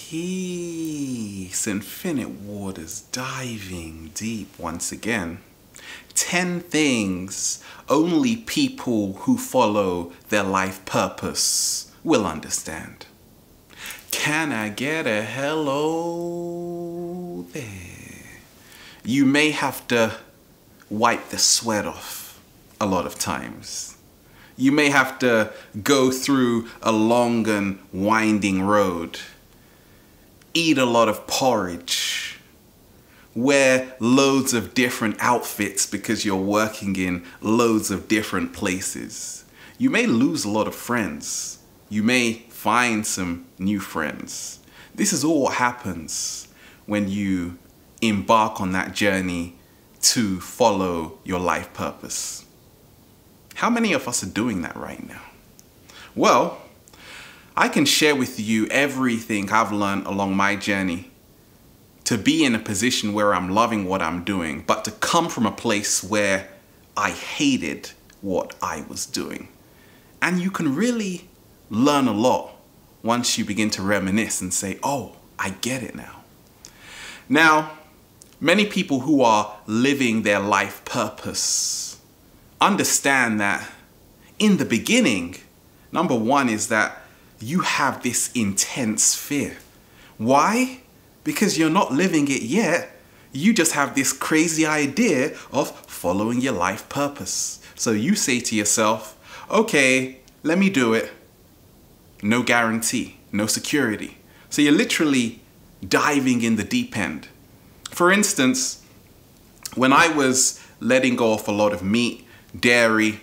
Peace, infinite waters, diving deep once again. 10 things only people who follow their life purpose will understand. Can I get a hello there? You may have to wipe the sweat off a lot of times. You may have to go through a long and winding road. Eat a lot of porridge. Wear loads of different outfits because you're working in loads of different places. You may lose a lot of friends. You may find some new friends. This is all what happens when you embark on that journey to follow your life purpose. How many of us are doing that right now? Well, I can share with you everything I've learned along my journey to be in a position where I'm loving what I'm doing, but to come from a place where I hated what I was doing. And you can really learn a lot once you begin to reminisce and say, oh, I get it now. Now, many people who are living their life purpose understand that in the beginning, number one is that you have this intense fear. Why? Because you're not living it yet. You just have this crazy idea of following your life purpose. So you say to yourself, okay, let me do it. No guarantee, no security. So you're literally diving in the deep end. For instance, when I was letting go of a lot of meat, dairy,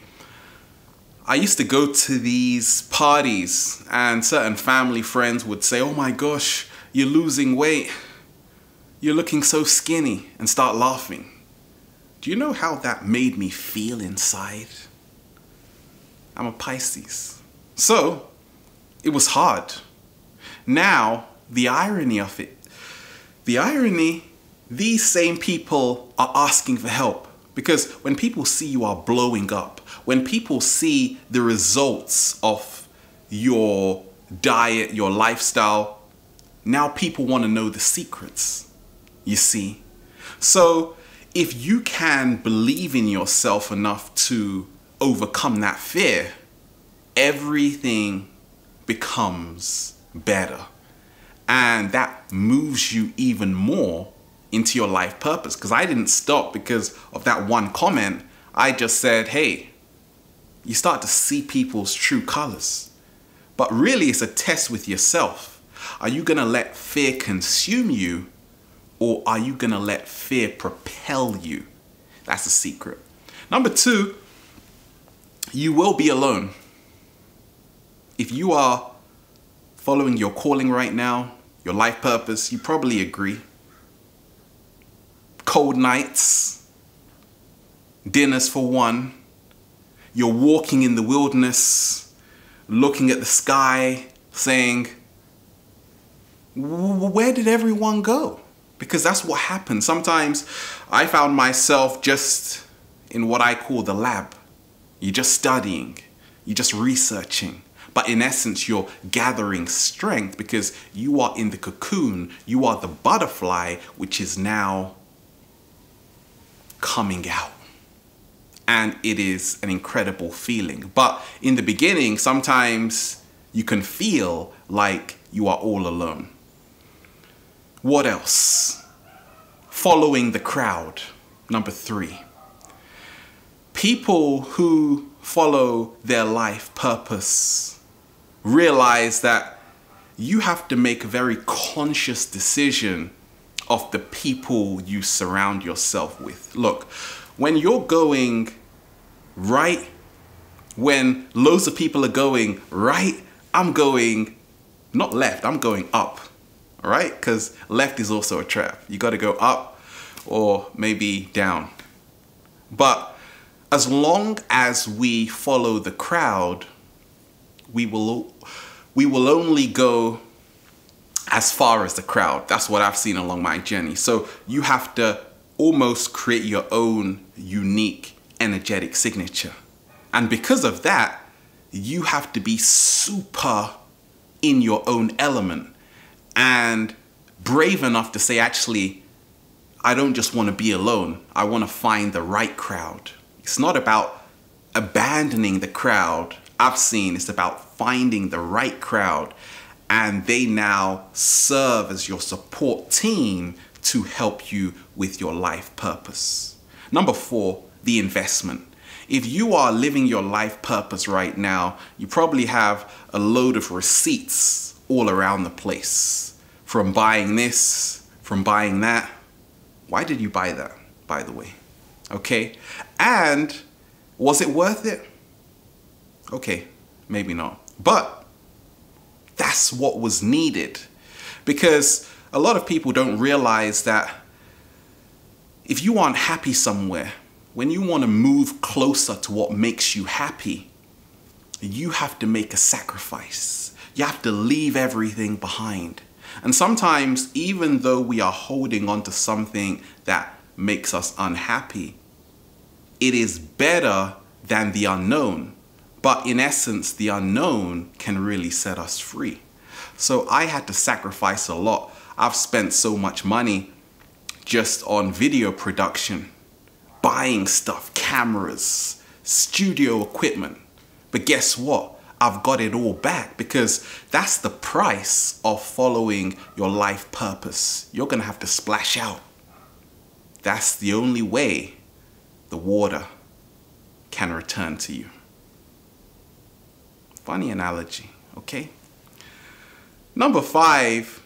I used to go to these parties and certain family friends would say, oh my gosh, you're losing weight. You're looking so skinny, and start laughing. Do you know how that made me feel inside? I'm a Pisces. So it was hard. Now, the irony of it, these same people are asking for help. Because when people see you are blowing up, when people see the results of your diet, your lifestyle, now people want to know the secrets, you see. So if you can believe in yourself enough to overcome that fear, everything becomes better. And that moves you even more into your life purpose. Because I didn't stop because of that one comment. I just said, hey, you start to see people's true colors. But really it's a test with yourself. Are you gonna let fear consume you, or are you gonna let fear propel you? That's the secret. Number two, you will be alone. If you are following your calling right now, your life purpose, you probably agree. Cold nights, dinners for one, you're walking in the wilderness, looking at the sky, saying, where did everyone go? Because that's what happens. Sometimes I found myself just in what I call the lab. You're just studying, you're just researching. But in essence, you're gathering strength because you are in the cocoon. You are the butterfly, which is now coming out. And it is an incredible feeling. But in the beginning, sometimes you can feel like you are all alone. What else? Following the crowd. Number three. People who follow their life purpose realize that you have to make a very conscious decision of the people you surround yourself with. Look, when you're going right, when loads of people are going right, I'm going not left, I'm going up, all right? Because left is also a trap. You got to go up or maybe down. But as long as we follow the crowd, we will only go as far as the crowd. That's what I've seen along my journey. So you have to almost create your own unique energetic signature. And because of that, you have to be super in your own element. and brave enough to say, actually, I don't just want to be alone. I want to find the right crowd. It's not about abandoning the crowd I've seen. It's about finding the right crowd, and they now serve as your support team to help you with your life purpose. Number 4, the investment. If you are living your life purpose right now, you probably have a load of receipts all around the place. From buying this, from buying that. Why did you buy that, by the way? Okay? And was it worth it? Okay, maybe not. But that's what was needed. Because a lot of people don't realize that if you aren't happy somewhere, when you want to move closer to what makes you happy, you have to make a sacrifice. You have to leave everything behind. And sometimes, even though we are holding on to something that makes us unhappy, it is better than the unknown. But in essence, the unknown can really set us free. So I had to sacrifice a lot. I've spent so much money just on video production, buying stuff, cameras, studio equipment. But guess what? I've got it all back, because that's the price of following your life purpose. You're going to have to splash out. That's the only way the water can return to you. Funny analogy, okay? Number 5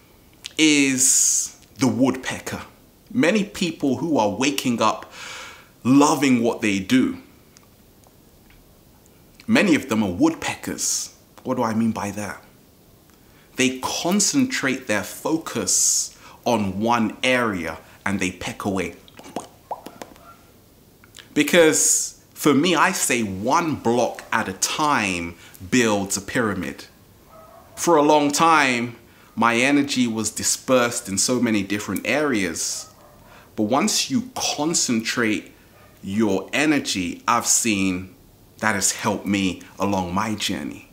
is the woodpecker. Many people who are waking up loving what they do, many of them are woodpeckers. What do I mean by that? They concentrate their focus on one area and they peck away. Because for me, I say one block at a time builds a pyramid. For a long time, my energy was dispersed in so many different areas. But once you concentrate your energy, I've seen that has helped me along my journey.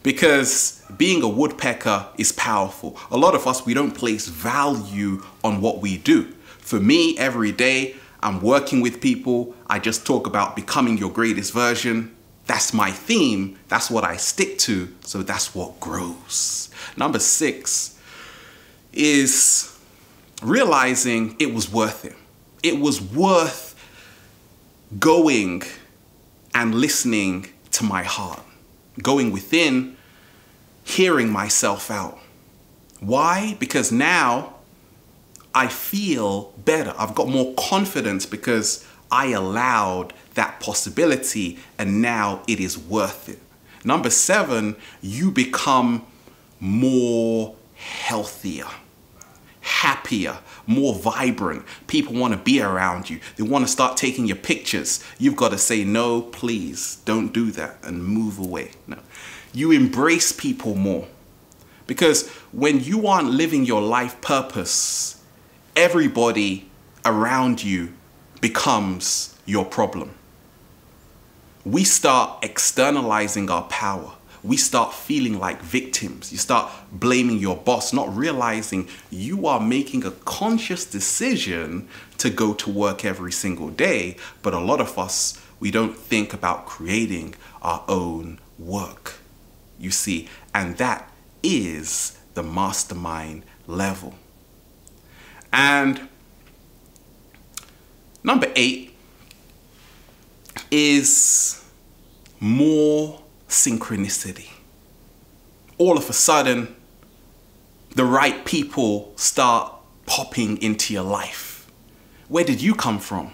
Because being a woodpecker is powerful. A lot of us, we don't place value on what we do. For me, every day, I'm working with people. I just talk about becoming your greatest version. That's my theme. That's what I stick to. So that's what grows. Number 6 is realizing it was worth it. It was worth going and listening to my heart. Going within, hearing myself out. Why? Because now I feel better. I've got more confidence because I allowed that possibility, and now it is worth it. Number 7, you become more healthier, happier, more vibrant. People want to be around you. They want to start taking your pictures. You've got to say, no, please don't do that, and move away. No. You embrace people more, because when you aren't living your life purpose, everybody around you becomes your problem. We start externalizing our power. We start feeling like victims. You start blaming your boss, not realizing you are making a conscious decision to go to work every single day. But a lot of us, we don't think about creating our own work, you see, and that is the mastermind level. And number 8 is more synchronicity. All of a sudden, the right people start popping into your life. Where did you come from?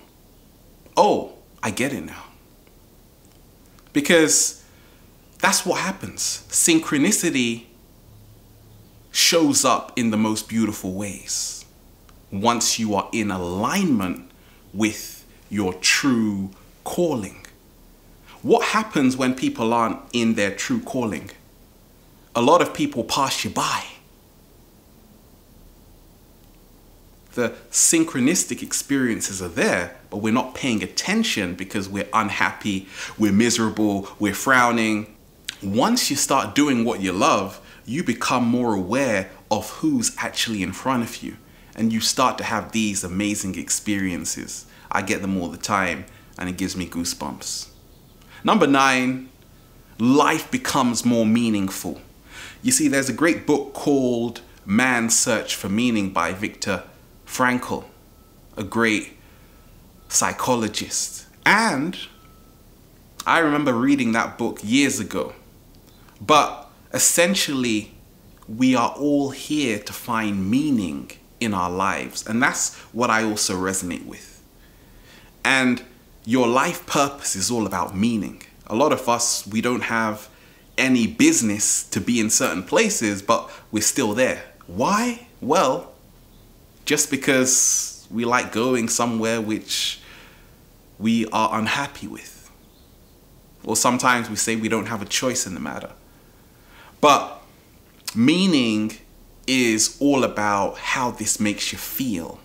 Oh, I get it now. Because that's what happens. Synchronicity shows up in the most beautiful ways once you are in alignment with your true calling. What happens when people aren't in their true calling? A lot of people pass you by. The synchronistic experiences are there, but we're not paying attention because we're unhappy, we're miserable, we're frowning. Once you start doing what you love, you become more aware of who's actually in front of you. And you start to have these amazing experiences. I get them all the time, and it gives me goosebumps. Number 9, life becomes more meaningful. You see, there's a great book called Man's Search for Meaning by Viktor Frankl, a great psychologist. And I remember reading that book years ago. But essentially, we are all here to find meaning in our lives. And that's what I also resonate with. And your life purpose is all about meaning. A lot of us, we don't have any business to be in certain places, but we're still there. Why? Well, just because we like going somewhere which we are unhappy with. Or sometimes we say we don't have a choice in the matter. But meaning is all about how this makes you feel,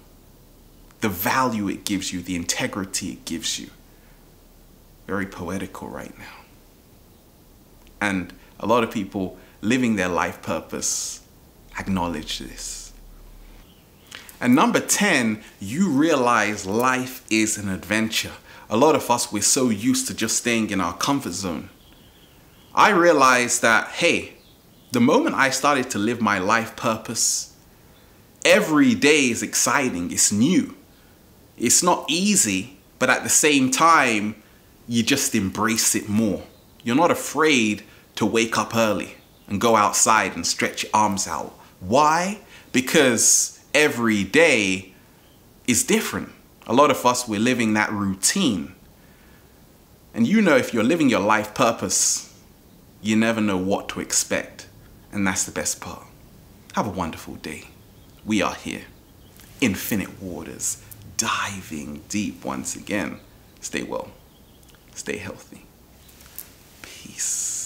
the value it gives you, the integrity it gives you. Very poetical right now. And a lot of people living their life purpose acknowledge this. And number 10, you realize life is an adventure. A lot of us, we're so used to just staying in our comfort zone. I realized that, hey, the moment I started to live my life purpose, every day is exciting, it's new. It's not easy, but at the same time, you just embrace it more. You're not afraid to wake up early and go outside and stretch your arms out. Why? Because every day is different. A lot of us, we're living that routine. And you know, if you're living your life purpose, you never know what to expect. And that's the best part. Have a wonderful day. We are here. Infinite waters, diving deep once again. Stay well. Stay healthy. Peace.